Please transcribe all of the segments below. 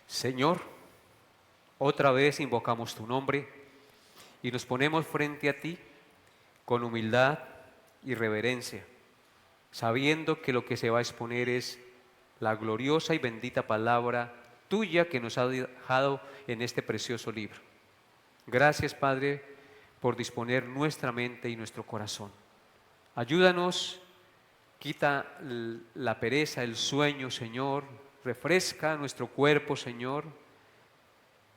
Señor, otra vez invocamos tu nombre y nos ponemos frente a ti con humildad y reverencia, sabiendo que lo que se va a exponer es la gloriosa y bendita palabra tuya que nos ha dejado en este precioso libro. Gracias, Padre, por disponer nuestra mente y nuestro corazón. Ayúdanos, quita la pereza, el sueño, Señor, refresca nuestro cuerpo, Señor.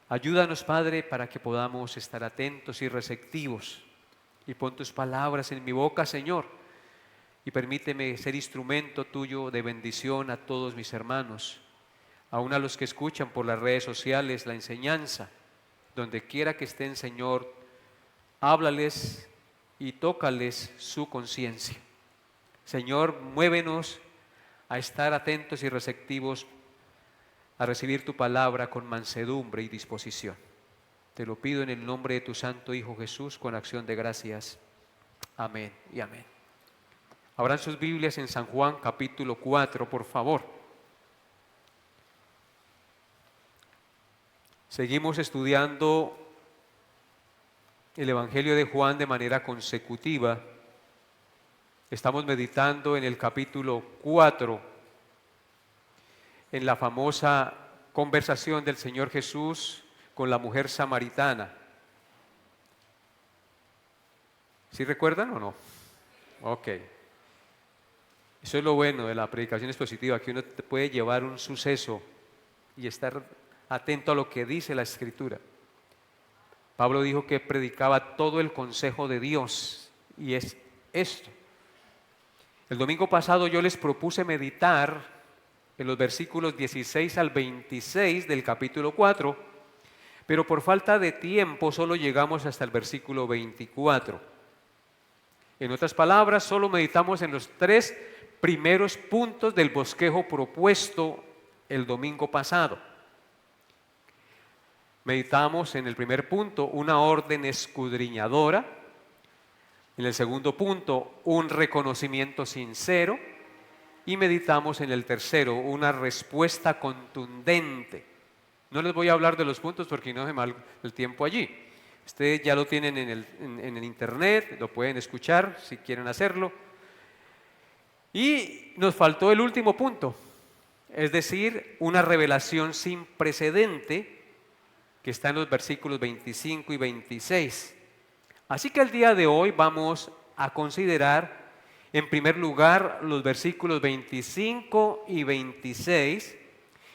Ayúdanos, Padre, para que podamos estar atentos y receptivos. Y pon tus palabras en mi boca, Señor, y permíteme ser instrumento tuyo de bendición a todos mis hermanos, aun a los que escuchan por las redes sociales la enseñanza. Donde quiera que estén, Señor, háblales y tócales su conciencia. Señor, muévenos a estar atentos y receptivos a recibir tu palabra con mansedumbre y disposición. Te lo pido en el nombre de tu Santo Hijo Jesús, con acción de gracias. Amén y amén. Abran sus Biblias en San Juan capítulo 4, por favor. Seguimos estudiando el Evangelio de Juan de manera consecutiva. Estamos meditando en el capítulo 4, en la famosa conversación del Señor Jesús con la mujer samaritana. ¿Sí recuerdan o no? Ok. Eso es lo bueno de la predicación expositiva, que uno te puede llevar un suceso y estar atento a lo que dice la Escritura. Pablo dijo que predicaba todo el consejo de Dios, y es esto. El domingo pasado yo les propuse meditar en los versículos 16 al 26 del capítulo 4, pero por falta de tiempo solo llegamos hasta el versículo 24. En otras palabras, solo meditamos en los 3 primeros puntos del bosquejo propuesto el domingo pasado. Meditamos en el primer punto una orden escudriñadora, en el segundo punto un reconocimiento sincero, y meditamos en el tercero una respuesta contundente. No les voy a hablar de los puntos porque no se me va el tiempo allí. Ustedes ya lo tienen en el internet, lo pueden escuchar si quieren hacerlo. Y nos faltó el último punto, es decir, una revelación sin precedente que está en los versículos 25 y 26. Así que el día de hoy vamos a considerar en primer lugar los versículos 25 y 26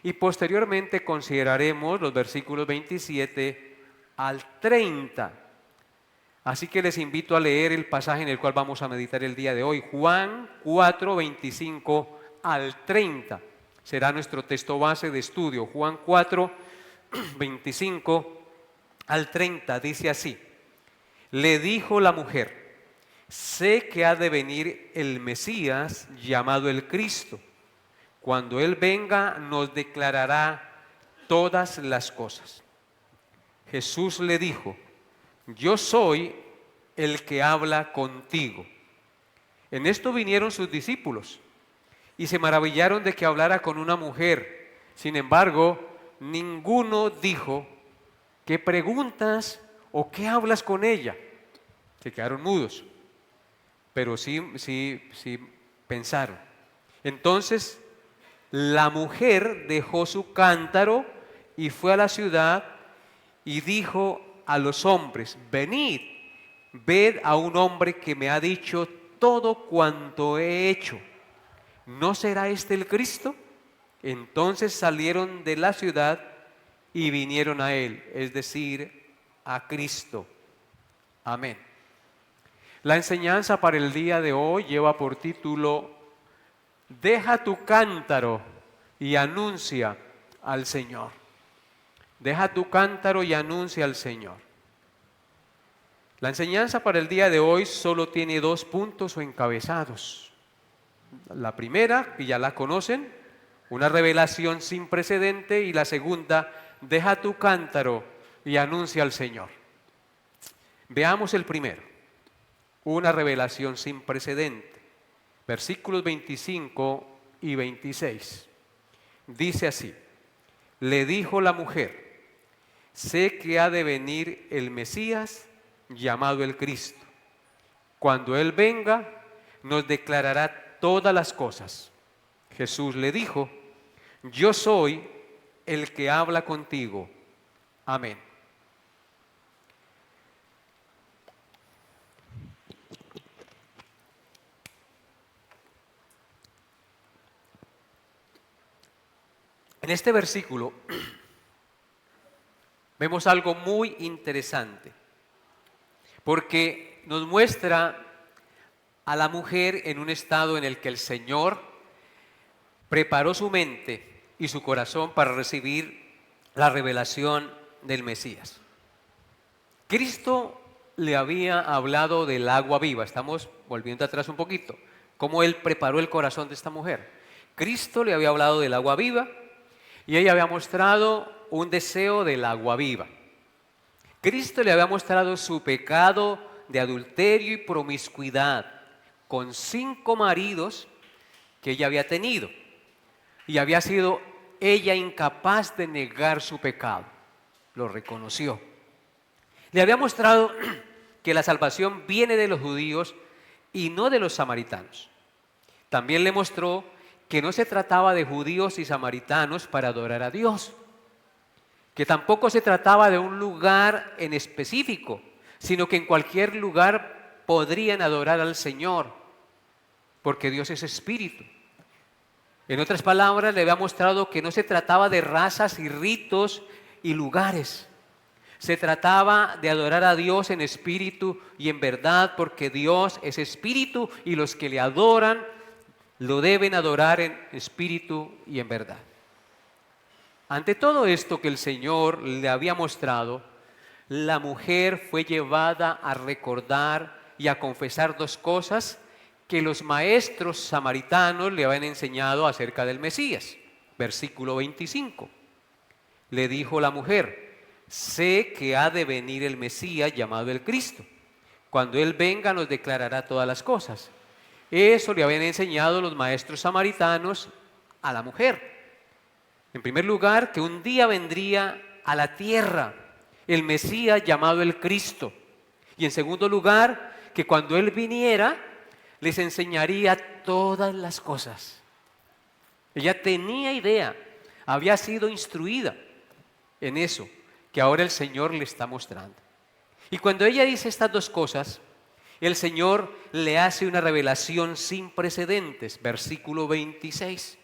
y posteriormente consideraremos los versículos 27 al 30. Así que les invito a leer el pasaje en el cual vamos a meditar el día de hoy, Juan 4, 25 al 30. Será nuestro texto base de estudio, Juan 4, 25 al 30, dice así: le dijo la mujer, sé que ha de venir el Mesías llamado el Cristo. Cuando Él venga nos declarará todas las cosas. Jesús le dijo, yo soy el que habla contigo. En esto vinieron sus discípulos y se maravillaron de que hablara con una mujer. Sin embargo, ninguno dijo, ¿qué preguntas o qué hablas con ella? Se quedaron mudos, pero sí pensaron. Entonces la mujer dejó su cántaro y fue a la ciudad y dijo a los hombres, venid, ved a un hombre que me ha dicho todo cuanto he hecho. ¿No será este el Cristo? Entonces salieron de la ciudad y vinieron a él, es decir, a Cristo. Amén. La enseñanza para el día de hoy lleva por título, deja tu cántaro y anuncia al Señor. Deja tu cántaro y anuncia al Señor. La enseñanza para el día de hoy solo tiene 2 puntos o encabezados. La primera, que ya la conocen, una revelación sin precedente, y la segunda, deja tu cántaro y anuncia al Señor. Veamos el primero, una revelación sin precedente. Versículos 25 y 26. Dice así, Le dijo la mujer: sé que ha de venir el Mesías, llamado el Cristo. Cuando Él venga, nos declarará todas las cosas. Jesús le dijo: yo soy el que habla contigo. Amén. En este versículo vemos algo muy interesante, porque nos muestra a la mujer en un estado en el que el Señor preparó su mente y su corazón para recibir la revelación del Mesías. Cristo le había hablado del agua viva. Estamos volviendo atrás un poquito. Cómo Él preparó el corazón de esta mujer. Cristo le había hablado del agua viva y ella había mostrado un deseo del agua viva. Cristo le había mostrado su pecado de adulterio y promiscuidad con 5 maridos que ella había tenido. Y había sido ella incapaz de negar su pecado. Lo reconoció. Le había mostrado que la salvación viene de los judíos y no de los samaritanos. También le mostró que no se trataba de judíos y samaritanos para adorar a Dios, que tampoco se trataba de un lugar en específico, sino que en cualquier lugar podrían adorar al Señor, porque Dios es espíritu. En otras palabras, le había mostrado que no se trataba de razas y ritos y lugares. Se trataba de adorar a Dios en espíritu y en verdad, porque Dios es espíritu y los que le adoran lo deben adorar en espíritu y en verdad. Ante todo esto que el Señor le había mostrado, la mujer fue llevada a recordar y a confesar 2 cosas que los maestros samaritanos le habían enseñado acerca del Mesías. Versículo 25. Le dijo la mujer: sé que ha de venir el Mesías, llamado el Cristo. Cuando Él venga, nos declarará todas las cosas. Eso le habían enseñado los maestros samaritanos a la mujer. En primer lugar, que un día vendría a la tierra el Mesías llamado el Cristo. Y en segundo lugar, que cuando Él viniera, les enseñaría todas las cosas. Ella tenía idea, había sido instruida en eso que ahora el Señor le está mostrando. Y cuando ella dice estas 2 cosas, el Señor le hace una revelación sin precedentes. Versículo 26.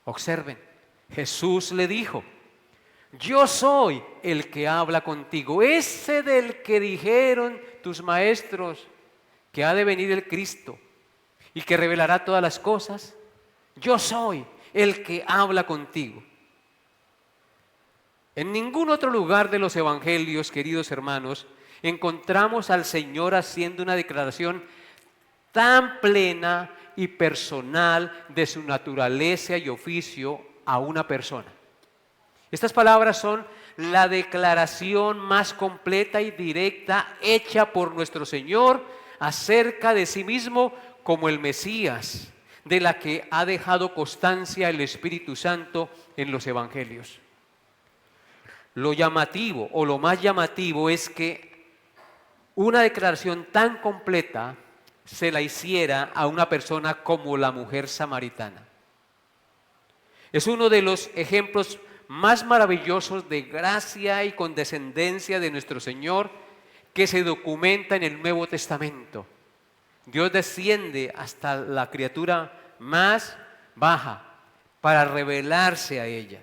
Observen, Jesús le dijo: yo soy el que habla contigo, ese del que dijeron tus maestros que ha de venir el Cristo y que revelará todas las cosas. Yo soy el que habla contigo. En ningún otro lugar de los evangelios, queridos hermanos, encontramos al Señor haciendo una declaración tan plena y personal de su naturaleza y oficio a una persona. Estas palabras son la declaración más completa y directa hecha por nuestro Señor acerca de sí mismo como el Mesías, de la que ha dejado constancia el Espíritu Santo en los evangelios. Lo llamativo o lo más llamativo es que una declaración tan completa se la hiciera a una persona como la mujer samaritana. Es uno de los ejemplos más maravillosos de gracia y condescendencia de nuestro Señor que se documenta en el Nuevo Testamento. Dios desciende hasta la criatura más baja para revelarse a ella.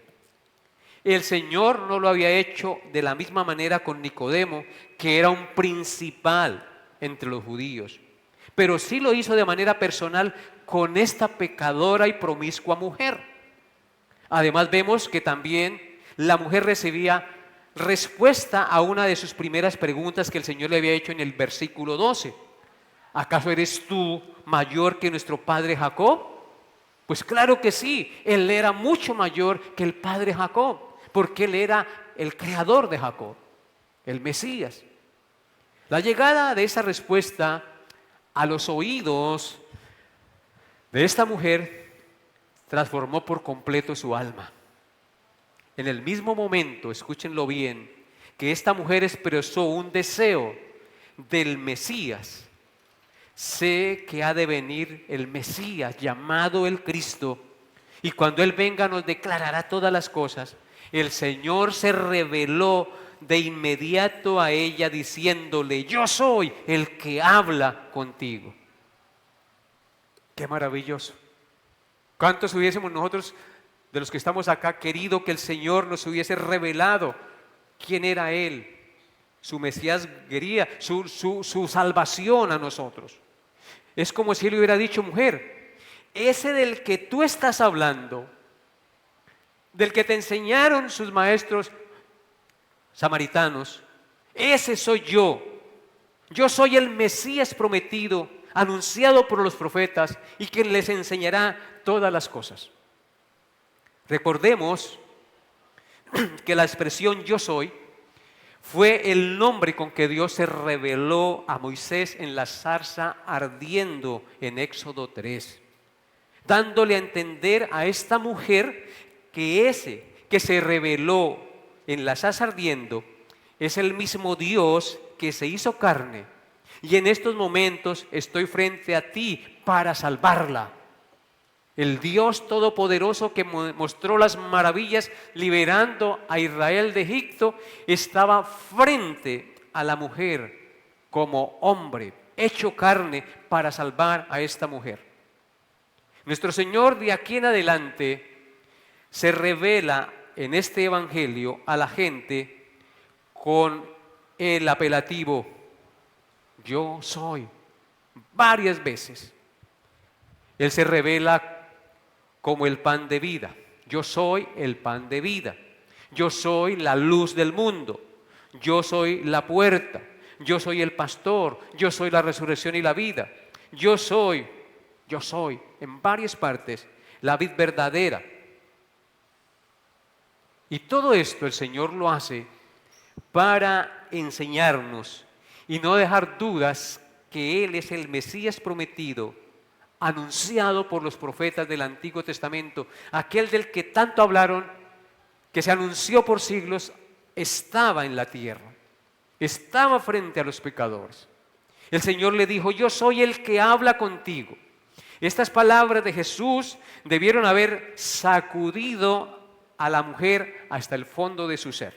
El Señor no lo había hecho de la misma manera con Nicodemo, que era un principal entre los judíos, pero sí lo hizo de manera personal con esta pecadora y promiscua mujer. Además vemos que también la mujer recibía respuesta a una de sus primeras preguntas que el Señor le había hecho en el versículo 12. ¿Acaso eres tú mayor que nuestro padre Jacob? Pues claro que sí, él era mucho mayor que el padre Jacob, porque él era el creador de Jacob, el Mesías. La llegada de esa respuesta a los oídos de esta mujer transformó por completo su alma. en el mismo momento, escúchenlo bien, que esta mujer expresó un deseo del Mesías, sé que ha de venir el Mesías llamado el Cristo, y cuando Él venga nos declarará todas las cosas. El Señor se reveló de inmediato a ella diciéndole: yo soy el que habla contigo. Qué maravilloso. ¿Cuántos hubiésemos nosotros, de los que estamos acá, querido que el Señor nos hubiese revelado quién era Él, su Mesías quería, su salvación a nosotros? Es como si Él hubiera dicho: mujer, ese del que tú estás hablando, del que te enseñaron sus maestros samaritanos, ese soy yo. Yo soy el Mesías prometido, anunciado por los profetas, y quien les enseñará todas las cosas. Recordemos que la expresión yo soy fue el nombre con que Dios se reveló a Moisés en la zarza ardiendo en Éxodo 3, dándole a entender a esta mujer que ese que se reveló en la zarza ardiendo es el mismo Dios que se hizo carne, y en estos momentos estoy frente a ti para salvarla. El Dios Todopoderoso que mostró las maravillas liberando a Israel de Egipto estaba frente a la mujer como hombre, hecho carne para salvar a esta mujer. Nuestro Señor de aquí en adelante se revela en este evangelio a la gente con el apelativo yo soy, varias veces. Él se revela como el pan de vida. Yo soy el pan de vida. Yo soy la luz del mundo. Yo soy la puerta. Yo soy el pastor. Yo soy la resurrección y la vida. Yo soy, en varias partes, la vid verdadera. Y todo esto el Señor lo hace para enseñarnos y no dejar dudas que Él es el Mesías prometido, anunciado por los profetas del Antiguo Testamento, aquel del que tanto hablaron, que se anunció por siglos, estaba en la tierra, estaba frente a los pecadores. El Señor le dijo: yo soy el que habla contigo. Estas palabras de Jesús debieron haber sacudido a la mujer hasta el fondo de su ser.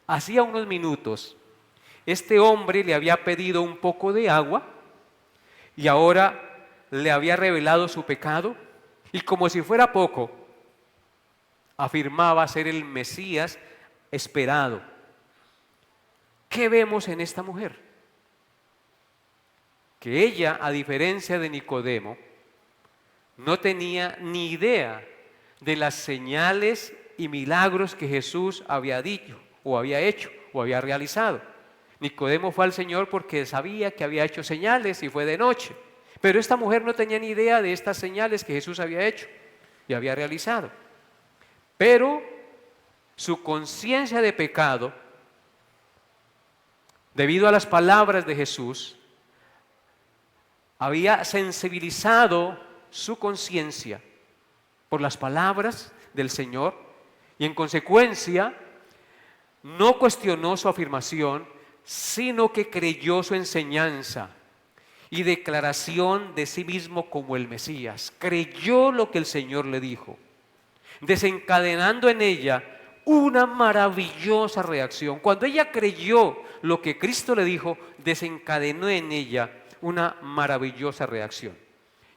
Hacía unos minutos, este hombre le había pedido un poco de agua y ahora le había revelado su pecado, y como si fuera poco, afirmaba ser el Mesías esperado. ¿Qué vemos en esta mujer? Que ella, a diferencia de Nicodemo, no tenía ni idea de las señales y milagros que Jesús había dicho, o había hecho, o había realizado. Nicodemo fue al Señor porque sabía que había hecho señales y fue de noche. Pero esta mujer no tenía ni idea de estas señales que Jesús había hecho y había realizado. Pero su conciencia de pecado, debido a las palabras de Jesús, había sensibilizado su conciencia por las palabras del Señor, y en consecuencia no cuestionó su afirmación, sino que creyó su enseñanza y declaración de sí mismo como el Mesías. Creyó lo que el Señor le dijo, desencadenando en ella una maravillosa reacción. Cuando ella creyó lo que Cristo le dijo, desencadenó en ella una maravillosa reacción.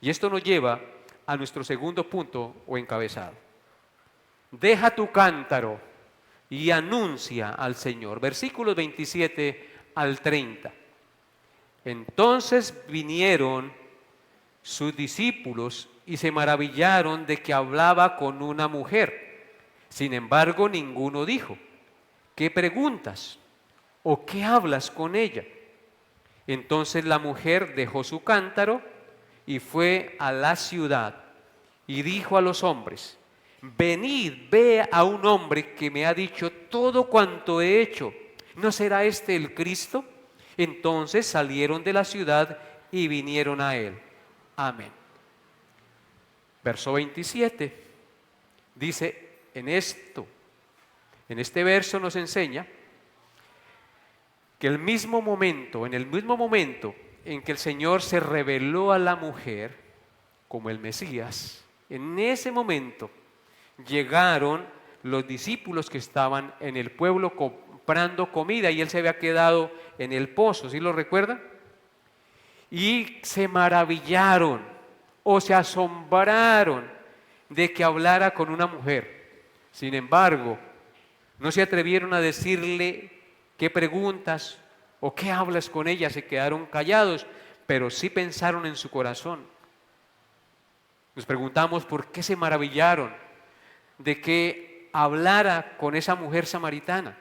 Y esto nos lleva a nuestro segundo punto o encabezado. Deja tu cántaro y anuncia al Señor. Versículos 27 al 30. Entonces vinieron sus discípulos y se maravillaron de que hablaba con una mujer. Sin embargo, ninguno dijo: ¿qué preguntas? ¿O qué hablas con ella? Entonces la mujer dejó su cántaro y fue a la ciudad y dijo a los hombres: venid, ve a un hombre que me ha dicho todo cuanto he hecho. ¿No será este el Cristo? Entonces salieron de la ciudad y vinieron a él. Amén. Verso 27 dice: en esto. En este verso nos enseña que en el mismo momento en que el Señor se reveló a la mujer como el Mesías, en ese momento llegaron los discípulos que estaban en el pueblo comprando comida y él se había quedado en el pozo, ¿sí lo recuerdan? Y se maravillaron o se asombraron de que hablara con una mujer. Sin embargo, no se atrevieron a decirle qué preguntas o qué hablas con ella, se quedaron callados, pero sí pensaron en su corazón. Nos preguntamos por qué se maravillaron de que hablara con esa mujer samaritana.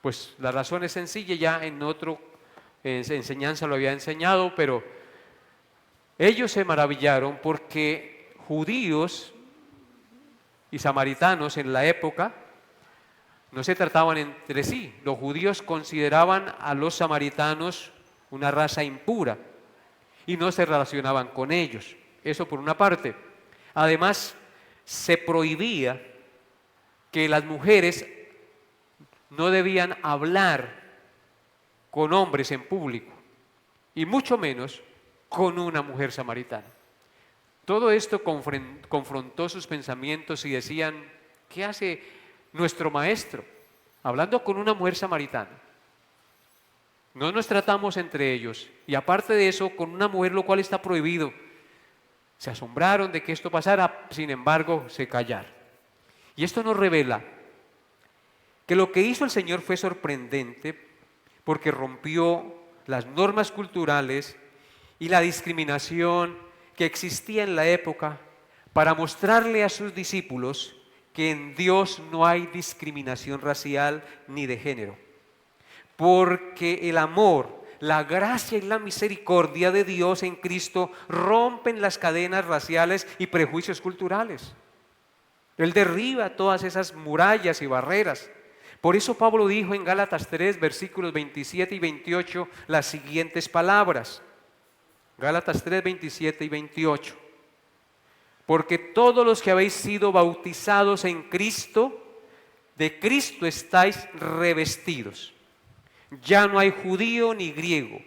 Pues la razón es sencilla, ya en otra enseñanza lo había enseñado, pero ellos se maravillaron porque judíos y samaritanos en la época no se trataban entre sí. Los judíos consideraban a los samaritanos una raza impura y no se relacionaban con ellos. Eso por una parte. Además, se prohibía que las mujeres no debían hablar con hombres en público y mucho menos con una mujer samaritana. Todo esto confrontó sus pensamientos y decían, ¿qué hace nuestro maestro hablando con una mujer samaritana? No nos tratamos entre ellos y aparte de eso con una mujer, lo cual está prohibido. Se asombraron de que esto pasara, sin embargo se callaron. Y esto nos revela que lo que hizo el Señor fue sorprendente porque rompió las normas culturales y la discriminación que existía en la época para mostrarle a sus discípulos que en Dios no hay discriminación racial ni de género. Porque el amor, la gracia y la misericordia de Dios en Cristo rompen las cadenas raciales y prejuicios culturales. Él derriba todas esas murallas y barreras. Por eso Pablo dijo en Gálatas 3, versículos 27 y 28, las siguientes palabras. Gálatas 3, 27 y 28. Porque todos los que habéis sido bautizados en Cristo, de Cristo estáis revestidos. Ya no hay judío ni griego,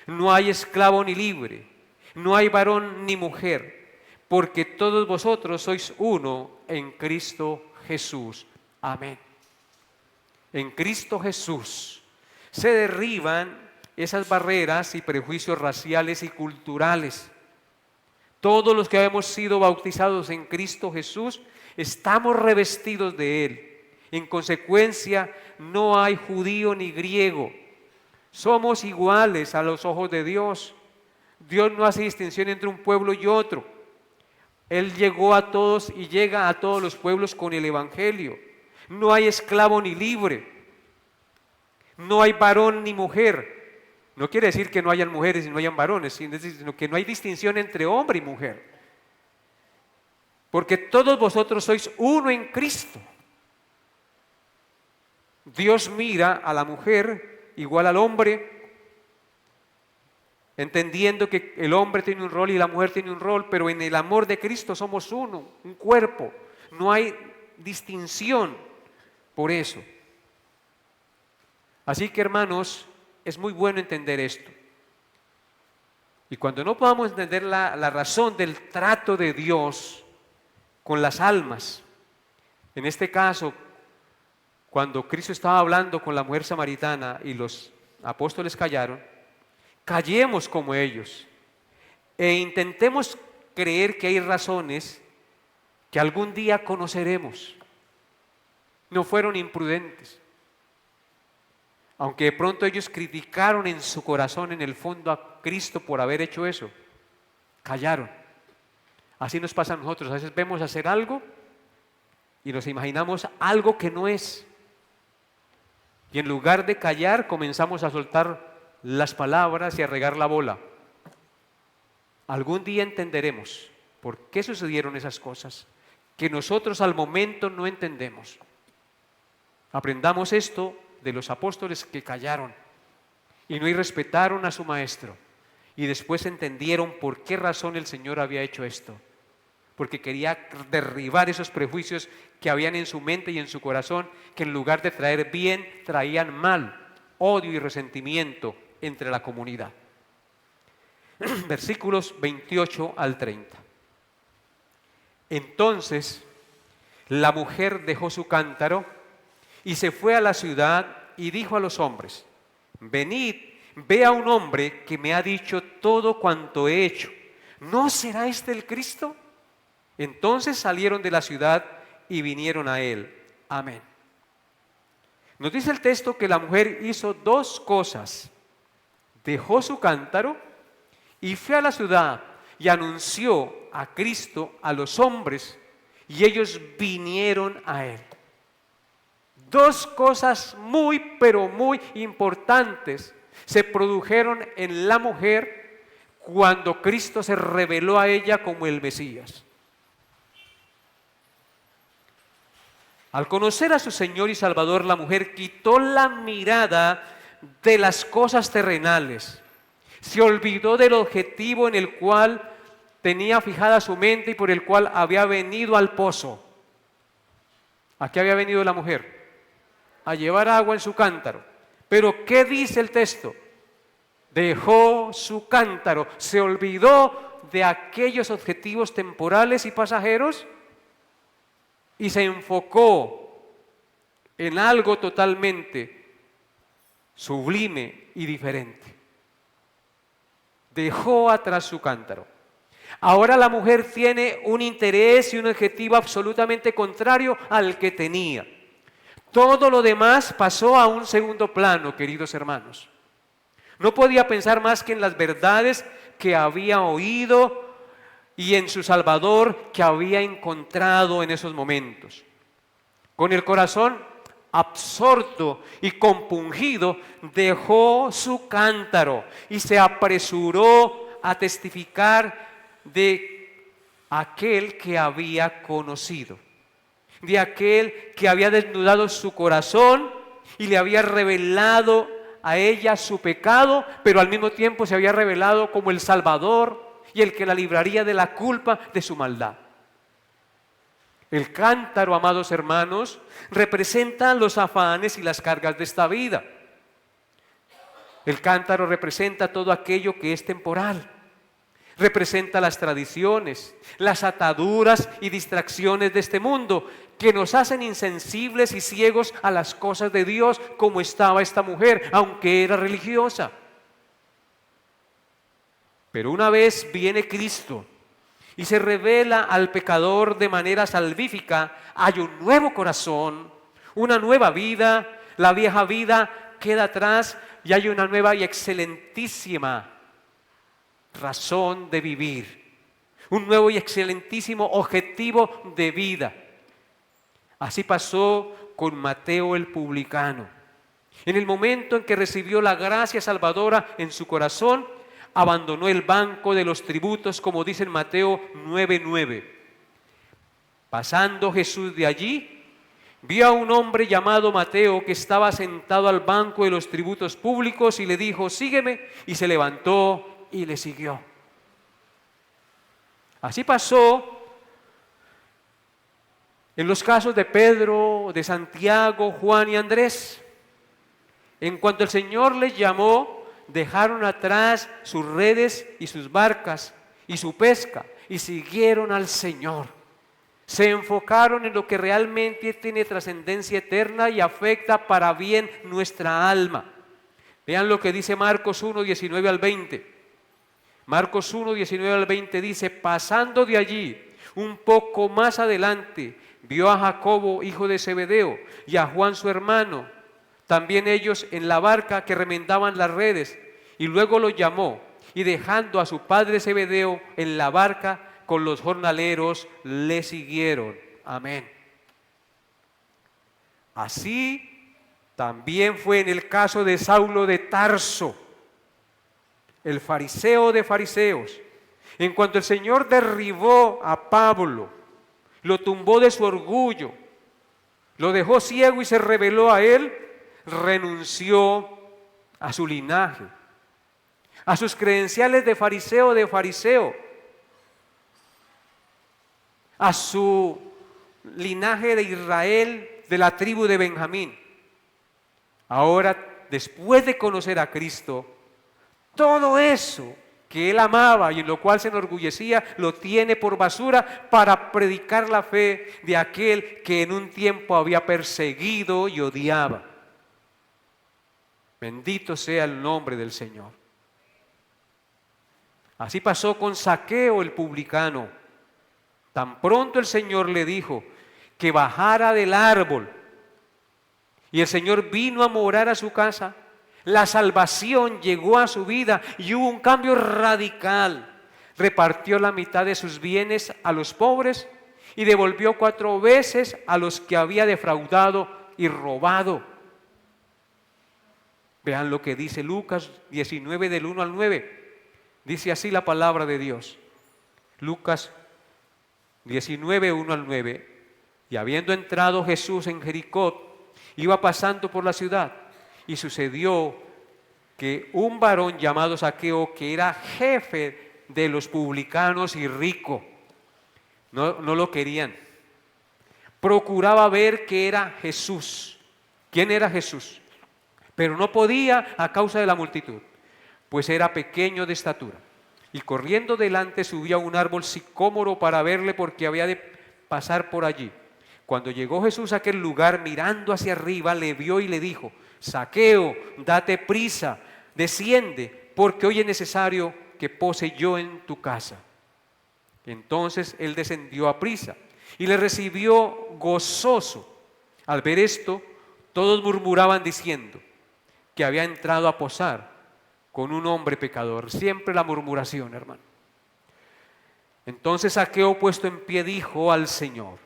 no hay esclavo ni libre, no hay varón ni mujer, porque todos vosotros sois uno en Cristo Jesús. Amén. En Cristo Jesús se derriban esas barreras y prejuicios raciales y culturales. Todos los que hemos sido bautizados en Cristo Jesús estamos revestidos de Él. En consecuencia, no hay judío ni griego. Somos iguales a los ojos de Dios. Dios no hace distinción entre un pueblo y otro. Él llegó a todos y llega a todos los pueblos con el Evangelio. No hay esclavo ni libre. No hay varón ni mujer. No quiere decir que no hayan mujeres y no hayan varones, sino que no hay distinción entre hombre y mujer. Porque todos vosotros sois uno en Cristo. Dios mira a la mujer igual al hombre, entendiendo que el hombre tiene un rol y la mujer tiene un rol, pero en el amor de Cristo somos uno, un cuerpo. No hay distinción por eso. Así que, hermanos, es muy bueno entender esto. Y cuando no podamos entender la razón del trato de Dios con las almas, en este caso, cuando Cristo estaba hablando con la mujer samaritana y los apóstoles callaron, callemos como ellos e intentemos creer que hay razones que algún día conoceremos. No fueron imprudentes. Aunque de pronto ellos criticaron en su corazón, en el fondo, a Cristo por haber hecho eso, callaron. Así nos pasa a nosotros. A veces vemos hacer algo y nos imaginamos algo que no es. Y en lugar de callar, comenzamos a soltar las palabras y a regar la bola. Algún día entenderemos por qué sucedieron esas cosas que nosotros al momento no entendemos. Aprendamos esto de los apóstoles que callaron y no respetaron a su maestro y después entendieron por qué razón el Señor había hecho esto. porque quería derribar esos prejuicios que habían en su mente y en su corazón, que en lugar de traer bien, traían mal, odio y resentimiento entre la comunidad. Versículos 28 al 30. Entonces la mujer dejó su cántaro y se fue a la ciudad y dijo a los hombres: venid, ve a un hombre que me ha dicho todo cuanto he hecho. ¿No será este el Cristo? Entonces salieron de la ciudad y vinieron a él. Amén. Nos dice el texto que la mujer hizo dos cosas. Dejó su cántaro y fue a la ciudad y anunció a Cristo a los hombres, y ellos vinieron a él. Dos cosas muy, pero muy importantes se produjeron en la mujer cuando Cristo se reveló a ella como el Mesías. Al conocer a su Señor y Salvador, la mujer quitó la mirada de las cosas terrenales. Se olvidó del objetivo en el cual tenía fijada su mente y por el cual había venido al pozo. ¿A qué había venido la mujer? A llevar agua en su cántaro. Pero ¿qué dice el texto? Dejó su cántaro, se olvidó de aquellos objetivos temporales y pasajeros y se enfocó en algo totalmente sublime y diferente. Dejó atrás su cántaro. Ahora la mujer tiene un interés y un objetivo absolutamente contrario al que tenía. Todo lo demás pasó a un segundo plano, queridos hermanos. No podía pensar más que en las verdades que había oído y en su Salvador que había encontrado en esos momentos. Con el corazón absorto y compungido, dejó su cántaro y se apresuró a testificar de aquel que había conocido, de aquel que había desnudado su corazón y le había revelado a ella su pecado, pero al mismo tiempo se había revelado como el Salvador y el que la libraría de la culpa de su maldad. El cántaro, amados hermanos, representa los afanes y las cargas de esta vida. El cántaro representa todo aquello que es temporal. Representa las tradiciones, las ataduras y distracciones de este mundo que nos hacen insensibles y ciegos a las cosas de Dios, como estaba esta mujer, aunque era religiosa. Pero una vez viene Cristo y se revela al pecador de manera salvífica, hay un nuevo corazón, una nueva vida, la vieja vida queda atrás y hay una nueva y excelentísima razón de vivir, un nuevo y excelentísimo objetivo de vida. Así pasó con Mateo el publicano. En el momento en que recibió la gracia salvadora en su corazón, abandonó el banco de los tributos, como dice en Mateo 9:9. Pasando Jesús de allí, vio a un hombre llamado Mateo que estaba sentado al banco de los tributos públicos y le dijo: sígueme, y se levantó y le siguió. Así pasó en los casos de Pedro, de Santiago, Juan y Andrés. En cuanto el Señor les llamó, dejaron atrás sus redes y sus barcas y su pesca y siguieron al Señor. Se enfocaron en lo que realmente tiene trascendencia eterna y afecta para bien nuestra alma. Vean lo que dice Marcos 1, 19 al 20. Marcos 1, 19 al 20 dice: pasando de allí, un poco más adelante, vio a Jacobo, hijo de Zebedeo, y a Juan su hermano, también ellos en la barca que remendaban las redes, y luego los llamó, y dejando a su padre Zebedeo en la barca con los jornaleros, le siguieron. Amén. Así también fue en el caso de Saulo de Tarso, el fariseo de fariseos. En cuanto el Señor derribó a Pablo, lo tumbó de su orgullo, lo dejó ciego y se reveló a él, renunció a su linaje, a sus credenciales de fariseo, a su linaje de Israel, de la tribu de Benjamín. Ahora, después de conocer a Cristo, todo eso que él amaba y en lo cual se enorgullecía, lo tiene por basura para predicar la fe de aquel que en un tiempo había perseguido y odiaba. Bendito sea el nombre del Señor. Así pasó con Zaqueo el publicano. Tan pronto el Señor le dijo que bajara del árbol y el Señor vino a morar a su casa, la salvación llegó a su vida y hubo un cambio radical. Repartió la mitad de sus bienes a los pobres y devolvió 4 veces a los que había defraudado y robado. Vean lo que dice Lucas 19 del 1 al 9. Dice así la palabra de Dios. Lucas 19, 1 al 9. Y habiendo entrado Jesús en Jericó, iba pasando por la ciudad. Y sucedió que un varón llamado Zaqueo, que era jefe de los publicanos y rico, no lo querían, procuraba ver qué era Jesús. ¿Quién era Jesús? Pero no podía a causa de la multitud, pues era pequeño de estatura. Y corriendo delante subió a un árbol sicómoro para verle, porque había de pasar por allí. Cuando llegó Jesús a aquel lugar, mirando hacia arriba, le vio y le dijo: Zaqueo, date prisa, desciende, porque hoy es necesario que pose yo en tu casa. Entonces él descendió a prisa y le recibió gozoso. Al ver esto, todos murmuraban diciendo que había entrado a posar con un hombre pecador. Siempre la murmuración, hermano. Entonces Zaqueo, puesto en pie, dijo al Señor: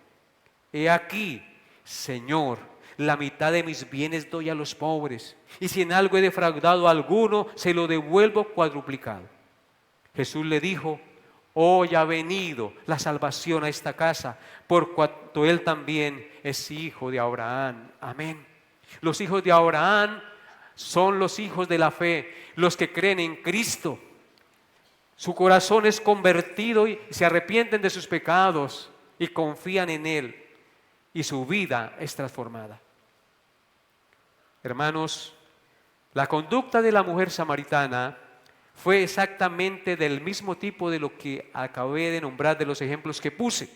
He aquí, Señor, la mitad de mis bienes doy a los pobres, y si en algo he defraudado a alguno, se lo devuelvo cuadruplicado. Jesús le dijo: Hoy ha venido la salvación a esta casa, por cuanto él también es hijo de Abraham. Amén. Los hijos de Abraham son los hijos de la fe, los que creen en Cristo. Su corazón es convertido y se arrepienten de sus pecados y confían en Él, y su vida es transformada. Hermanos, la conducta de la mujer samaritana fue exactamente del mismo tipo de lo que acabé de nombrar de los ejemplos que puse.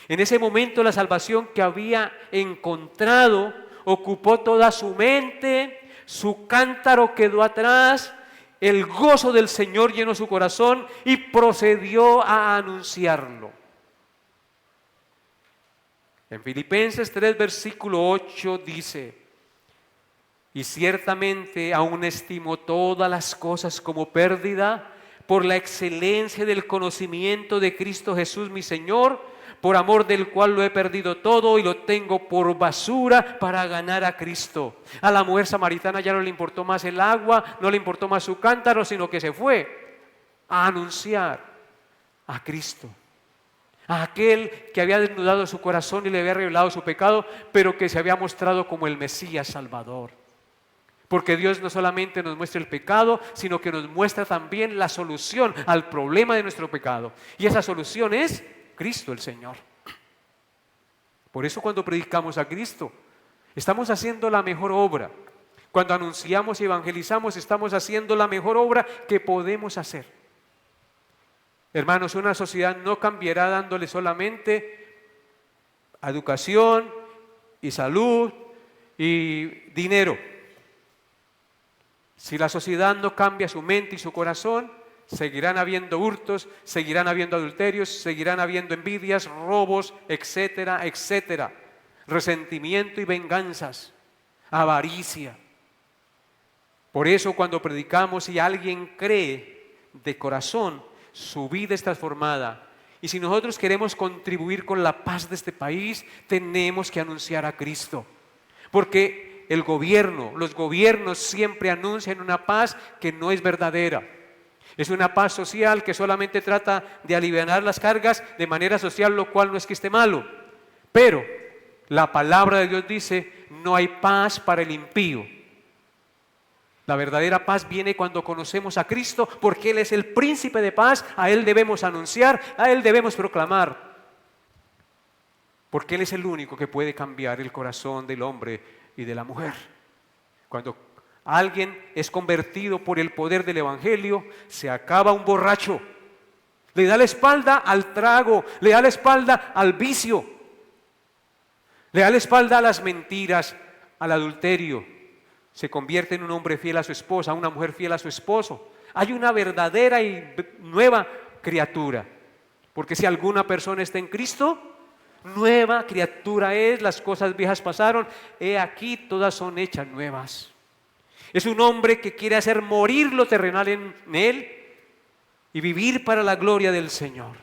En ese momento la salvación que había encontrado ocupó toda su mente, su cántaro quedó atrás, el gozo del Señor llenó su corazón y procedió a anunciarlo. En Filipenses 3, versículo 8 dice: Y ciertamente aún estimo todas las cosas como pérdida por la excelencia del conocimiento de Cristo Jesús mi Señor, por amor del cual lo he perdido todo y lo tengo por basura para ganar a Cristo. A la mujer samaritana ya no le importó más el agua, no le importó más su cántaro, sino que se fue a anunciar a Cristo, a aquel que había desnudado su corazón y le había revelado su pecado, pero que se había mostrado como el Mesías Salvador. Porque Dios no solamente nos muestra el pecado, sino que nos muestra también la solución al problema de nuestro pecado. Y esa solución es Cristo el Señor. Por eso cuando predicamos a Cristo, estamos haciendo la mejor obra. Cuando anunciamos y evangelizamos, estamos haciendo la mejor obra que podemos hacer. Hermanos, una sociedad no cambiará dándole solamente educación y salud y dinero. Si la sociedad no cambia su mente y su corazón, seguirán habiendo hurtos, seguirán habiendo adulterios, seguirán habiendo envidias, robos, etcétera, etcétera. Resentimiento y venganzas, avaricia. Por eso cuando predicamos y alguien cree de corazón, su vida es transformada. Y si nosotros queremos contribuir con la paz de este país, tenemos que anunciar a Cristo. Porque los gobiernos siempre anuncian una paz que no es verdadera. Es una paz social que solamente trata de alivianar las cargas de manera social, lo cual no es que esté malo. Pero la palabra de Dios dice: no hay paz para el impío. La verdadera paz viene cuando conocemos a Cristo, porque Él es el príncipe de paz. A Él debemos anunciar, a Él debemos proclamar. porque Él es el único que puede cambiar el corazón del hombre y de la mujer. Cuando alguien es convertido por el poder del Evangelio, se acaba un borracho, le da la espalda al trago, le da la espalda al vicio, le da la espalda a las mentiras, al adulterio, se convierte en un hombre fiel a su esposa, una mujer fiel a su esposo. Hay una verdadera y nueva criatura, porque si alguna persona está en Cristo, nueva criatura es, las cosas viejas pasaron, he aquí todas son hechas nuevas. Es un hombre que quiere hacer morir lo terrenal en él y vivir para la gloria del Señor.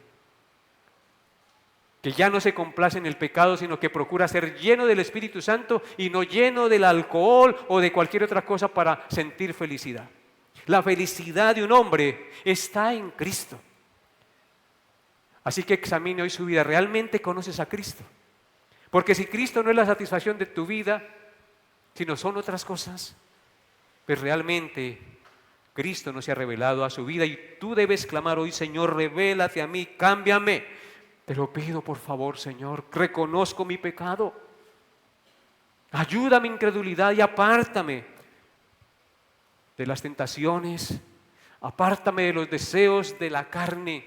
Que ya no se complace en el pecado, sino que procura ser lleno del Espíritu Santo y no lleno del alcohol o de cualquier otra cosa para sentir felicidad. La felicidad de un hombre está en Cristo. Así que examine hoy su vida. ¿Realmente conoces a Cristo? Porque si Cristo no es la satisfacción de tu vida, sino son otras cosas, pues realmente Cristo no se ha revelado a su vida y tú debes clamar hoy: Señor, revélate a mí, cámbiame. Te lo pido por favor, Señor, reconozco mi pecado. Ayuda a mi incredulidad y apártame de las tentaciones, apártame de los deseos de la carne,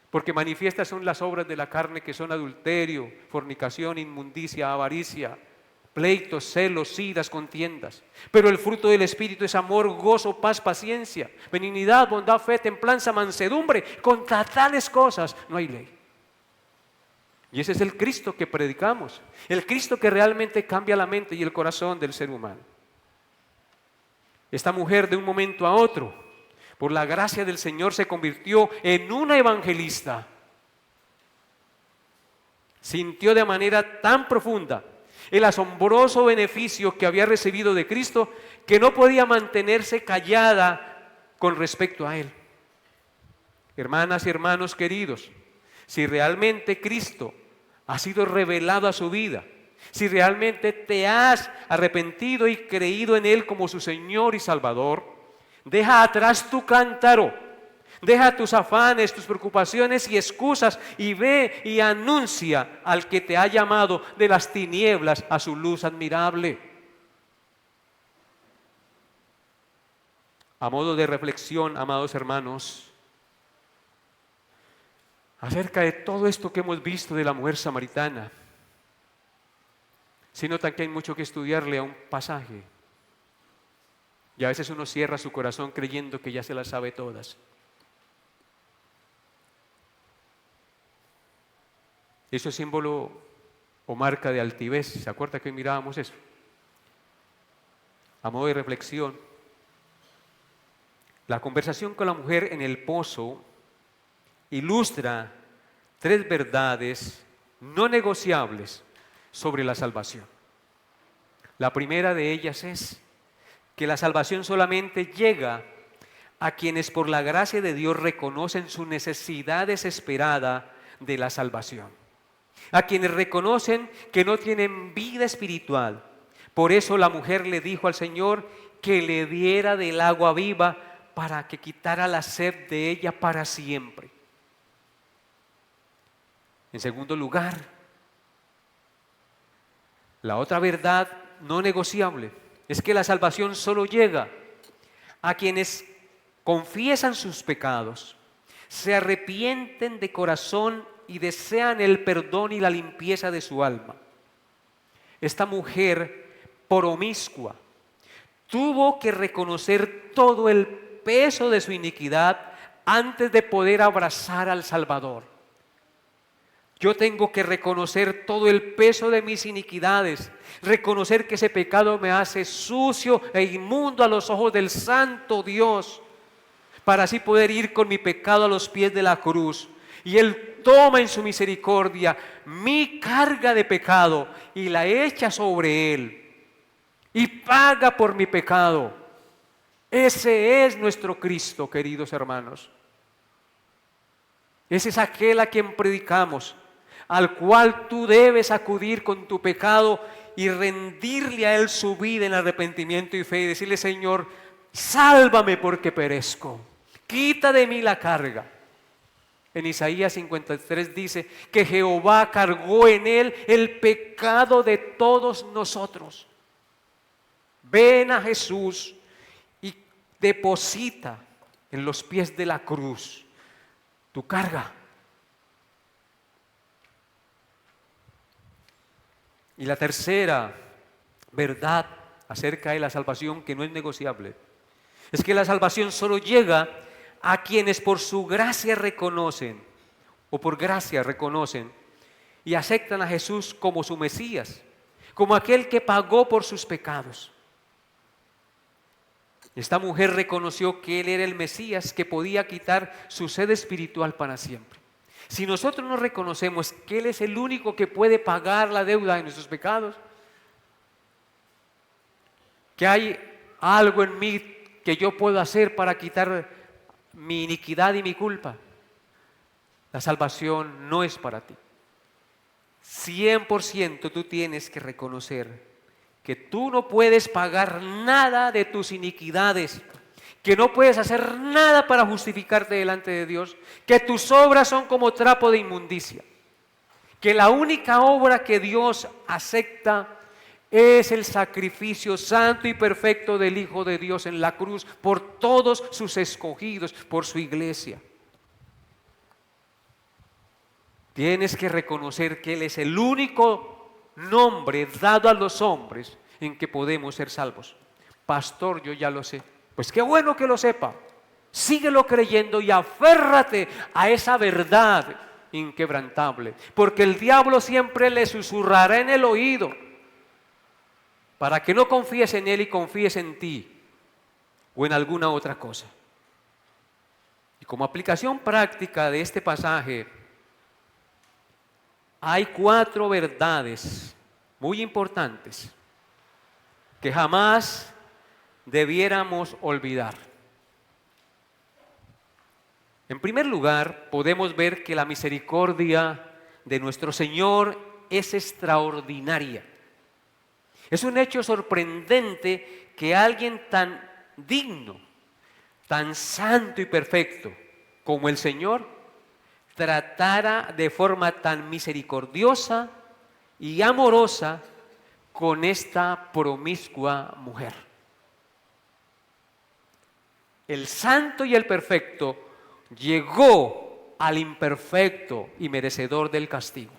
porque manifiestas son las obras de la carne, que son adulterio, fornicación, inmundicia, avaricia, pleitos, celos, iras, contiendas. Pero el fruto del Espíritu es amor, gozo, paz, paciencia, benignidad, bondad, fe, templanza, mansedumbre. Contra tales cosas no hay ley. Y ese es el Cristo que predicamos, el Cristo que realmente cambia la mente y el corazón del ser humano. Esta mujer, de un momento a otro, por la gracia del Señor, se convirtió en una evangelista. Sintió de manera tan profunda el asombroso beneficio que había recibido de Cristo, que no podía mantenerse callada con respecto a Él. Hermanas y hermanos queridos, si realmente Cristo ha sido revelado a su vida, si realmente te has arrepentido y creído en Él como su Señor y Salvador, deja atrás tu cántaro, deja tus afanes, tus preocupaciones y excusas y ve y anuncia al que te ha llamado de las tinieblas a su luz admirable. A modo de reflexión, amados hermanos, acerca de todo esto que hemos visto de la mujer samaritana, si notan que hay mucho que estudiarle a un pasaje, y a veces uno cierra su corazón creyendo que ya se las sabe todas. Eso es símbolo o marca de altivez. ¿Se acuerda que hoy mirábamos eso? A modo de reflexión, la conversación con la mujer en el pozo ilustra 3 verdades no negociables sobre la salvación. La primera de ellas es que la salvación solamente llega a quienes por la gracia de Dios reconocen su necesidad desesperada de la salvación, a quienes reconocen que no tienen vida espiritual. Por eso la mujer le dijo al Señor que le diera del agua viva para que quitara la sed de ella para siempre. En segundo lugar, la otra verdad no negociable es que la salvación solo llega a quienes confiesan sus pecados, se arrepienten de corazón y desean el perdón y la limpieza de su alma. Esta mujer promiscua tuvo que reconocer todo el peso de su iniquidad antes de poder abrazar al Salvador. Yo tengo que reconocer todo el peso de mis iniquidades, reconocer que ese pecado me hace sucio e inmundo a los ojos del santo Dios, para así poder ir con mi pecado a los pies de la cruz. Y Él toma en su misericordia mi carga de pecado y la echa sobre Él y paga por mi pecado. Ese es nuestro Cristo, queridos hermanos. Ese es aquel a quien predicamos, al cual tú debes acudir con tu pecado y rendirle a Él su vida en arrepentimiento y fe y decirle: Señor, sálvame porque perezco, quita de mí la carga. En Isaías 53 dice que Jehová cargó en él el pecado de todos nosotros. Ven a Jesús y deposita en los pies de la cruz tu carga. Y la tercera verdad acerca de la salvación, que no es negociable, es que la salvación solo llega a quienes por su gracia reconocen, o por gracia reconocen y aceptan a Jesús como su Mesías, como aquel que pagó por sus pecados. Esta mujer reconoció que Él era el Mesías que podía quitar su sed espiritual para siempre. Si nosotros no reconocemos que Él es el único que puede pagar la deuda de nuestros pecados, que hay algo en mí que yo puedo hacer para quitar mi iniquidad y mi culpa, la salvación no es para ti. 100% tú tienes que reconocer que tú no puedes pagar nada de tus iniquidades, que no puedes hacer nada para justificarte delante de Dios, que tus obras son como trapo de inmundicia, que la única obra que Dios acepta es el sacrificio santo y perfecto del Hijo de Dios en la cruz por todos sus escogidos, por su iglesia. Tienes que reconocer que Él es el único nombre dado a los hombres en que podemos ser salvos. Pastor, yo ya lo sé. Pues qué bueno que lo sepa. Síguelo creyendo y aférrate a esa verdad inquebrantable, porque el diablo siempre le susurrará en el oído para que no confíes en Él y confíes en ti o en alguna otra cosa. Y como aplicación práctica de este pasaje, hay 4 verdades muy importantes que jamás debiéramos olvidar. En primer lugar, podemos ver que la misericordia de nuestro Señor es extraordinaria. Es un hecho sorprendente que alguien tan digno, tan santo y perfecto como el Señor tratara de forma tan misericordiosa y amorosa con esta promiscua mujer. El santo y el perfecto llegó al imperfecto y merecedor del castigo.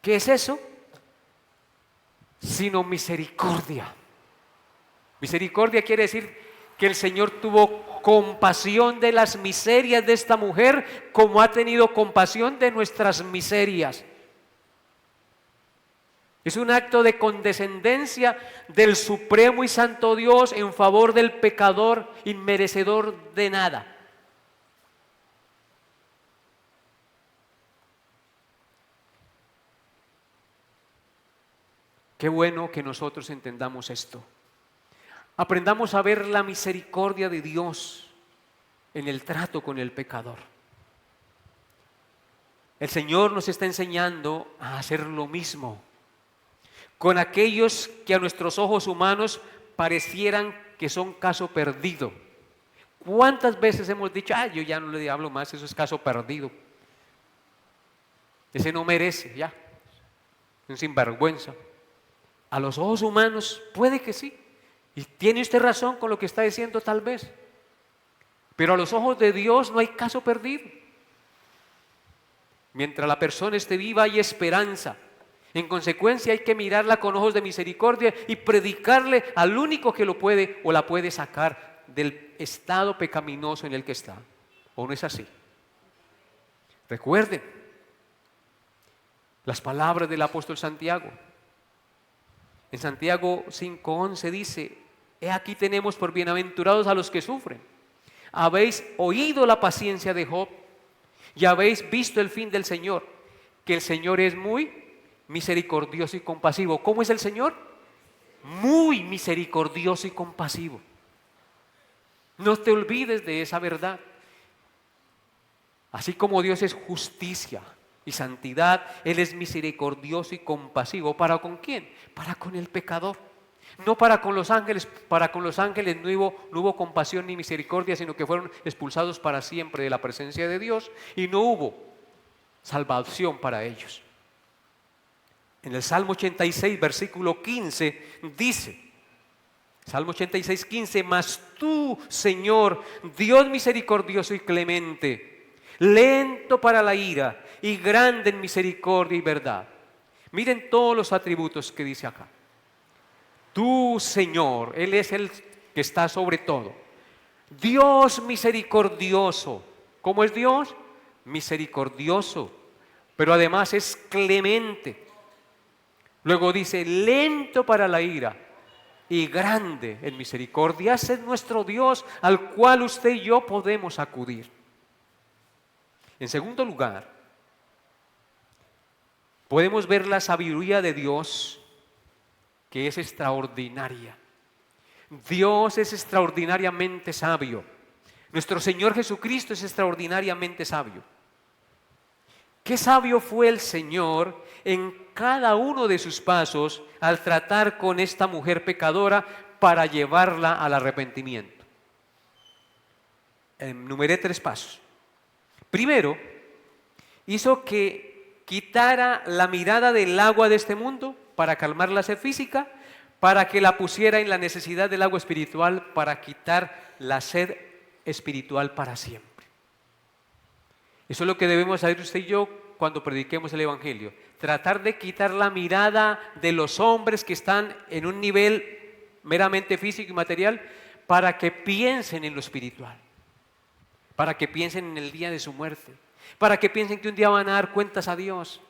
¿Qué es eso? Sino misericordia. Misericordia quiere decir que el Señor tuvo compasión de las miserias de esta mujer, como ha tenido compasión de nuestras miserias. Es un acto de condescendencia del supremo y santo Dios en favor del pecador inmerecedor de nada. Qué bueno que nosotros entendamos esto. Aprendamos a ver la misericordia de Dios en el trato con el pecador. El Señor nos está enseñando a hacer lo mismo con aquellos que a nuestros ojos humanos parecieran que son caso perdido. ¿Cuántas veces hemos dicho, yo ya no le hablo más, eso es caso perdido? Ese no merece, ya, un sinvergüenza. A los ojos humanos puede que sí, y tiene usted razón con lo que está diciendo tal vez, pero a los ojos de Dios no hay caso perdido. Mientras la persona esté viva hay esperanza. En consecuencia hay que mirarla con ojos de misericordia y predicarle al único que lo puede o la puede sacar del estado pecaminoso en el que está. ¿O no es así? Recuerden las palabras del apóstol Santiago. En Santiago 5:11 dice: he aquí tenemos por bienaventurados a los que sufren. Habéis oído la paciencia de Job y habéis visto el fin del Señor, que el Señor es muy misericordioso y compasivo. ¿Cómo es el Señor? Muy misericordioso y compasivo. No te olvides de esa verdad. Así como Dios es justicia y santidad, Él es misericordioso y compasivo. ¿Para con quién? Para con el pecador. No para con los ángeles no hubo compasión ni misericordia, sino que fueron expulsados para siempre de la presencia de Dios y no hubo salvación para ellos. En el Salmo 86, versículo 15, dice, Salmo 86, 15, mas tú, Señor, Dios misericordioso y clemente, lento para la ira y grande en misericordia y verdad. Miren todos los atributos que dice acá. Tú, Señor, Él es el que está sobre todo. Dios misericordioso. ¿Cómo es Dios? Misericordioso, pero además es clemente. Luego dice, lento para la ira y grande en misericordia. Ese es nuestro Dios al cual usted y yo podemos acudir. En segundo lugar, podemos ver la sabiduría de Dios, que es extraordinaria. Dios es extraordinariamente sabio. Nuestro Señor Jesucristo es extraordinariamente sabio. Qué sabio fue el Señor en cada uno de sus pasos al tratar con esta mujer pecadora para llevarla al arrepentimiento. Enumeré 3 pasos. Primero, hizo que quitara la mirada del agua de este mundo para calmar la sed física, para que la pusiera en la necesidad del agua espiritual para quitar la sed espiritual para siempre. Eso es lo que debemos hacer usted y yo cuando prediquemos el Evangelio. Tratar de quitar la mirada de los hombres que están en un nivel meramente físico y material para que piensen en lo espiritual, para que piensen en el día de su muerte, para que piensen que un día van a dar cuentas a Dios,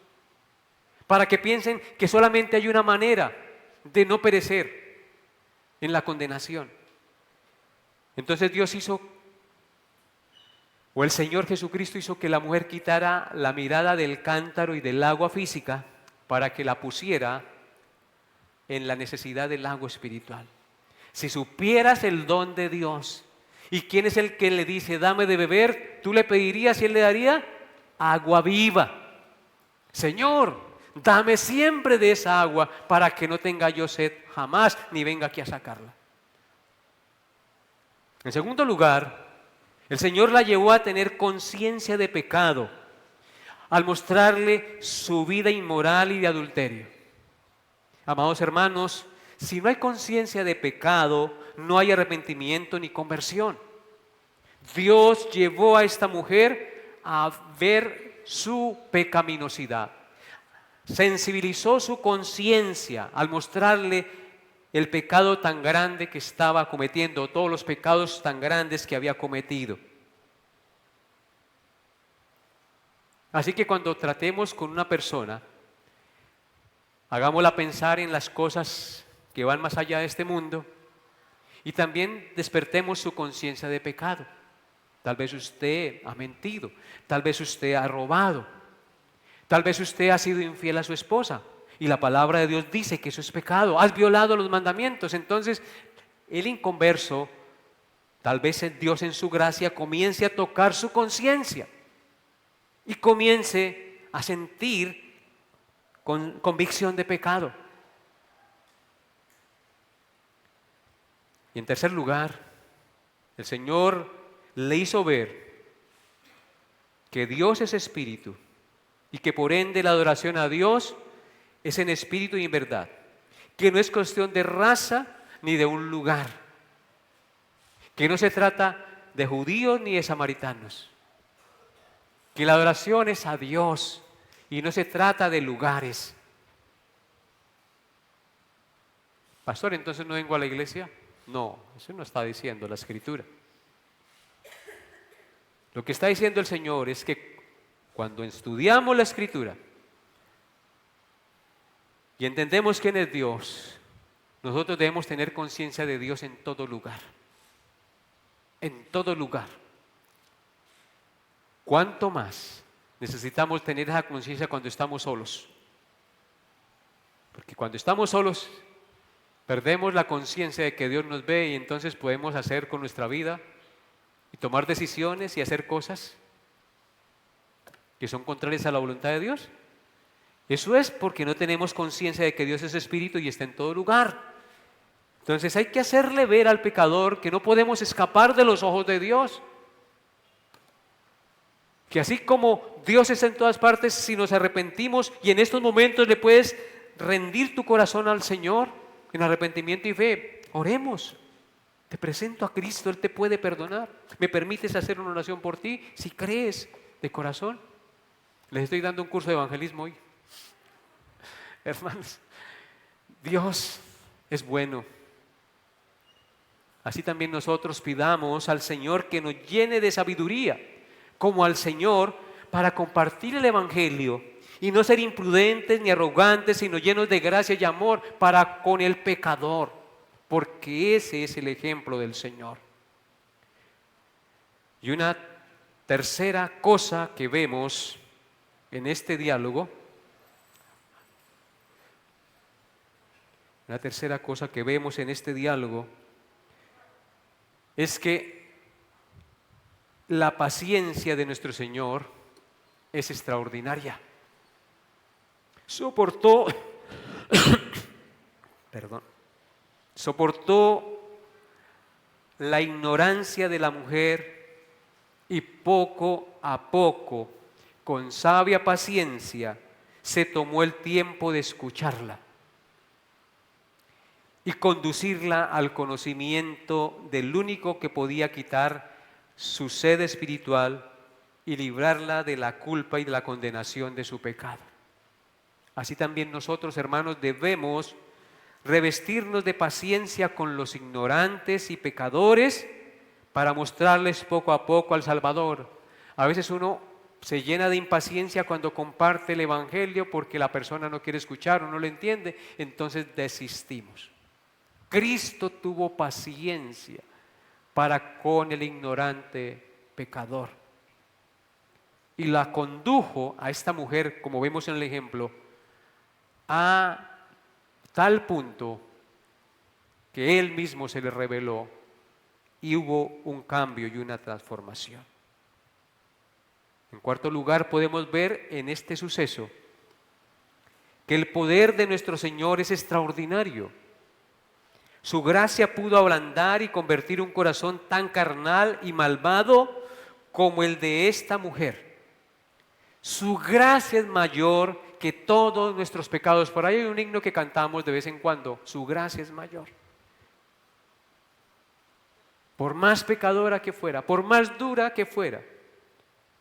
para que piensen que solamente hay una manera de no perecer en la condenación. Entonces Dios hizo, o el Señor Jesucristo hizo que la mujer quitara la mirada del cántaro y del agua física para que la pusiera en la necesidad del agua espiritual. Si supieras el don de Dios y quién es el que le dice dame de beber, tú le pedirías y él le daría agua viva. Señor, dame siempre de esa agua para que no tenga yo sed jamás ni venga aquí a sacarla. En segundo lugar, el Señor la llevó a tener conciencia de pecado al mostrarle su vida inmoral y de adulterio. Amados hermanos, si no hay conciencia de pecado, no hay arrepentimiento ni conversión. Dios llevó a esta mujer a ver su pecaminosidad. Sensibilizó su conciencia al mostrarle el pecado tan grande que estaba cometiendo, todos los pecados tan grandes que había cometido. Así que cuando tratemos con una persona, hagámosla pensar en las cosas que van más allá de este mundo y también despertemos su conciencia de pecado. Tal vez usted ha mentido, tal vez usted ha robado, tal vez usted ha sido infiel a su esposa y la palabra de Dios dice que eso es pecado. Has violado los mandamientos. Entonces el inconverso, tal vez Dios en su gracia comience a tocar su conciencia y comience a sentir con convicción de pecado. Y en tercer lugar, el Señor le hizo ver que Dios es espíritu y que por ende la adoración a Dios es en espíritu y en verdad, que no es cuestión de raza ni de un lugar, que no se trata de judíos ni de samaritanos, que la adoración es a Dios y no se trata de lugares. Pastor, ¿entonces no vengo a la iglesia? No, eso no está diciendo la Escritura. Lo que está diciendo el Señor es que cuando estudiamos la Escritura y entendemos quién es Dios, nosotros debemos tener conciencia de Dios en todo lugar. En todo lugar. ¿Cuánto más necesitamos tener esa conciencia cuando estamos solos? Porque cuando estamos solos, perdemos la conciencia de que Dios nos ve y entonces podemos hacer con nuestra vida y tomar decisiones y hacer cosas que son contrarias a la voluntad de Dios. Eso es porque no tenemos conciencia de que Dios es espíritu y está en todo lugar. Entonces hay que hacerle ver al pecador que no podemos escapar de los ojos de Dios. Que así como Dios está en todas partes, si nos arrepentimos y en estos momentos le puedes rendir tu corazón al Señor en arrepentimiento y fe, oremos. Te presento a Cristo, Él te puede perdonar. ¿Me permites hacer una oración por ti? Si crees de corazón. Les estoy dando un curso de evangelismo hoy. Hermanos, Dios es bueno. Así también nosotros pidamos al Señor que nos llene de sabiduría, como al Señor, para compartir el Evangelio y no ser imprudentes ni arrogantes, sino llenos de gracia y amor para con el pecador, porque ese es el ejemplo del Señor. Y una tercera cosa que vemos en este diálogo, es que la paciencia de nuestro Señor es extraordinaria. Soportó la ignorancia de la mujer y poco a poco, con sabia paciencia, se tomó el tiempo de escucharla y conducirla al conocimiento del único que podía quitar su sed espiritual y librarla de la culpa y de la condenación de su pecado. Así también nosotros, hermanos, debemos revestirnos de paciencia con los ignorantes y pecadores para mostrarles poco a poco al Salvador. A veces uno se llena de impaciencia cuando comparte el Evangelio porque la persona no quiere escuchar o no lo entiende, entonces desistimos. Cristo tuvo paciencia para con el ignorante pecador y la condujo a esta mujer, como vemos en el ejemplo, a tal punto que Él mismo se le reveló y hubo un cambio y una transformación. En cuarto lugar, podemos ver en este suceso que el poder de nuestro Señor es extraordinario. Su gracia pudo ablandar y convertir un corazón tan carnal y malvado como el de esta mujer. Su gracia es mayor que todos nuestros pecados. Por ahí hay un himno que cantamos de vez en cuando. Su gracia es mayor. Por más pecadora que fuera, por más dura que fuera,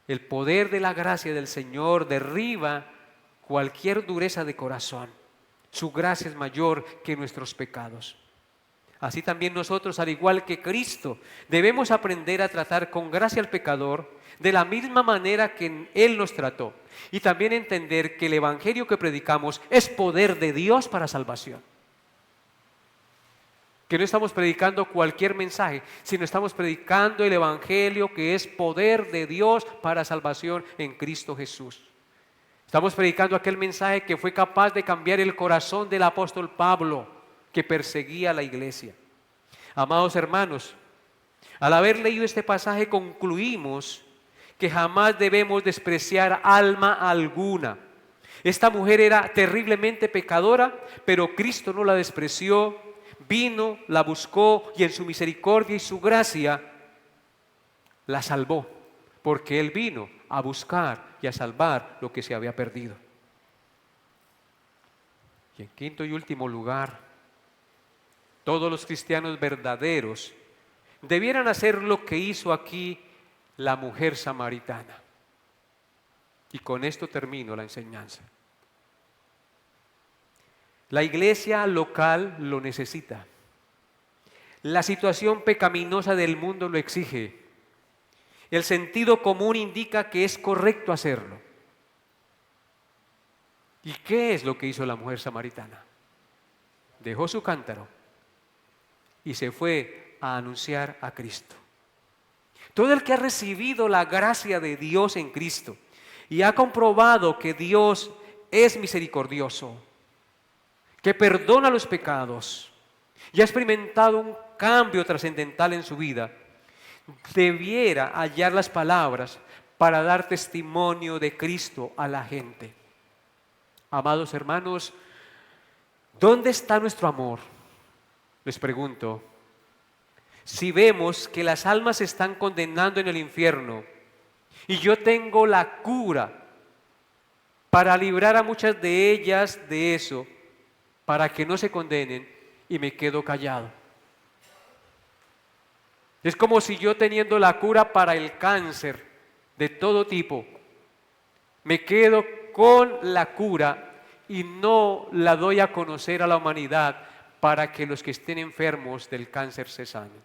el poder de la gracia del Señor derriba cualquier dureza de corazón. Su gracia es mayor que nuestros pecados. Así también nosotros, al igual que Cristo, debemos aprender a tratar con gracia al pecador de la misma manera que Él nos trató. Y también entender que el Evangelio que predicamos es poder de Dios para salvación. Que no estamos predicando cualquier mensaje, sino estamos predicando el Evangelio que es poder de Dios para salvación en Cristo Jesús. Estamos predicando aquel mensaje que fue capaz de cambiar el corazón del apóstol Pablo, que perseguía a la iglesia. Amados hermanos, al haber leído este pasaje concluimos que jamás debemos despreciar alma alguna. Esta mujer era terriblemente pecadora, pero Cristo no la despreció, vino, la buscó y en su misericordia y su gracia la salvó, porque Él vino a buscar y a salvar lo que se había perdido. Y en quinto y último lugar, todos los cristianos verdaderos debieran hacer lo que hizo aquí la mujer samaritana. Y con esto termino la enseñanza. La iglesia local lo necesita. La situación pecaminosa del mundo lo exige. El sentido común indica que es correcto hacerlo. ¿Y qué es lo que hizo la mujer samaritana? Dejó su cántaro y se fue a anunciar a Cristo. Todo el que ha recibido la gracia de Dios en Cristo y ha comprobado que Dios es misericordioso, que perdona los pecados y ha experimentado un cambio trascendental en su vida, debiera hallar las palabras para dar testimonio de Cristo a la gente. Amados hermanos, ¿dónde está nuestro amor? Les pregunto, si vemos que las almas se están condenando en el infierno y yo tengo la cura para librar a muchas de ellas de eso, para que no se condenen, y me quedo callado. Es como si yo, teniendo la cura para el cáncer de todo tipo, me quedo con la cura y no la doy a conocer a la humanidad para que los que estén enfermos del cáncer se sanen.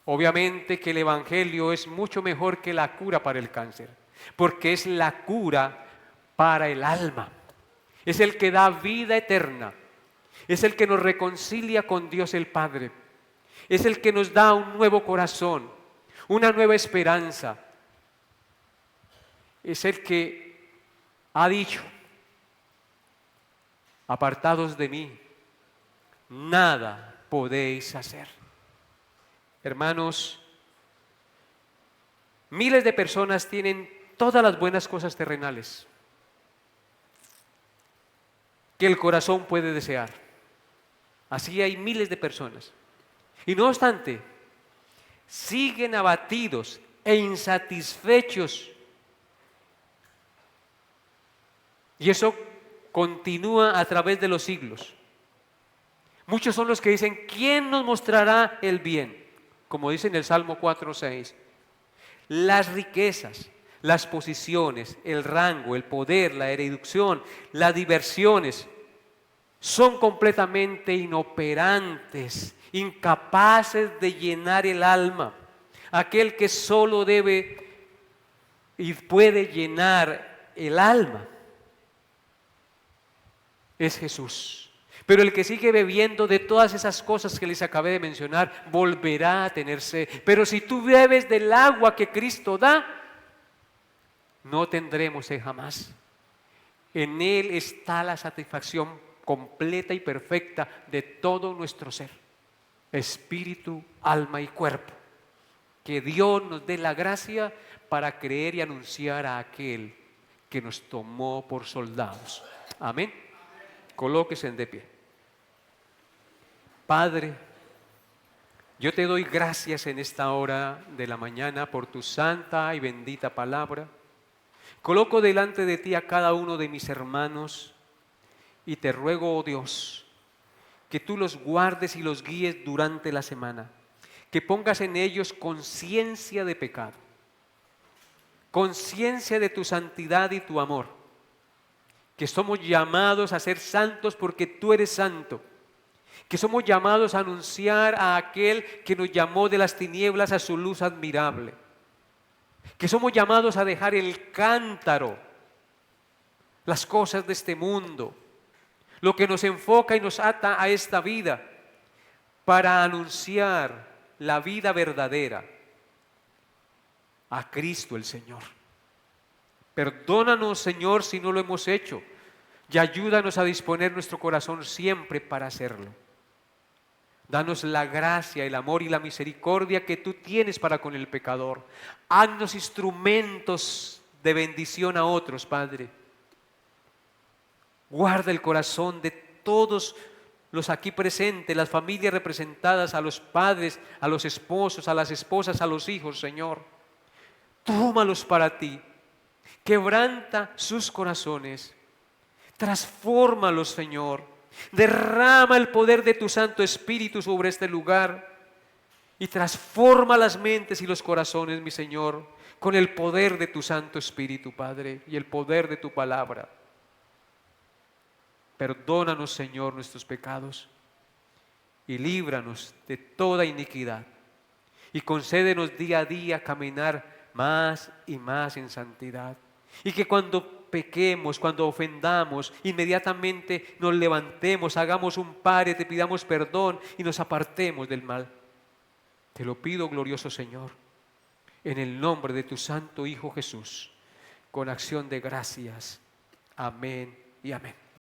Obviamente que el Evangelio es mucho mejor que la cura para el cáncer, porque es la cura para el alma. Es el que da vida eterna. Es el que nos reconcilia con Dios el Padre. Es el que nos da un nuevo corazón, una nueva esperanza. Es el que ha dicho: apartados de mí, nada podéis hacer. Hermanos, miles de personas tienen todas las buenas cosas terrenales que el corazón puede desear. Así hay miles de personas. Y no obstante, siguen abatidos e insatisfechos. Y eso continúa a través de los siglos. Muchos son los que dicen: ¿quién nos mostrará el bien? Como dice en el Salmo 4:6. Las riquezas, las posiciones, el rango, el poder, la erudición, las diversiones son completamente inoperantes, incapaces de llenar el alma. Aquel que solo debe y puede llenar el alma es Jesús. Pero el que sigue bebiendo de todas esas cosas que les acabé de mencionar, volverá a tener sed. Pero si tú bebes del agua que Cristo da, no tendremos sed jamás. En Él está la satisfacción completa y perfecta de todo nuestro ser, espíritu, alma y cuerpo. Que Dios nos dé la gracia para creer y anunciar a aquel que nos tomó por soldados. Amén. Colóquese de pie. Padre, yo te doy gracias en esta hora de la mañana por tu santa y bendita palabra. Coloco delante de ti a cada uno de mis hermanos y te ruego, oh Dios, que tú los guardes y los guíes durante la semana, que pongas en ellos conciencia de pecado, conciencia de tu santidad y tu amor, que somos llamados a ser santos porque tú eres santo, que somos llamados a anunciar a aquel que nos llamó de las tinieblas a su luz admirable, que somos llamados a dejar el cántaro, las cosas de este mundo, lo que nos enfoca y nos ata a esta vida, para anunciar la vida verdadera, a Cristo el Señor. Perdónanos, Señor, si no lo hemos hecho, y ayúdanos a disponer nuestro corazón siempre para hacerlo. Danos la gracia, el amor y la misericordia que tú tienes para con el pecador. Haznos instrumentos de bendición a otros, Padre. Guarda el corazón de todos los aquí presentes, las familias representadas, a los padres, a los esposos, a las esposas, a los hijos, Señor. Tómalos para ti. Quebranta sus corazones. Transfórmalos, Señor. Derrama el poder de tu Santo Espíritu sobre este lugar y transforma las mentes y los corazones, mi Señor, con el poder de tu Santo Espíritu, Padre, y el poder de tu palabra. Perdónanos, Señor, nuestros pecados y líbranos de toda iniquidad y concédenos día a día caminar más y más en santidad, y que cuando pequemos, cuando ofendamos, inmediatamente nos levantemos, hagamos un pare, te pidamos perdón y nos apartemos del mal. Te lo pido, glorioso Señor, en el nombre de tu Santo Hijo Jesús, con acción de gracias. Amén y amén.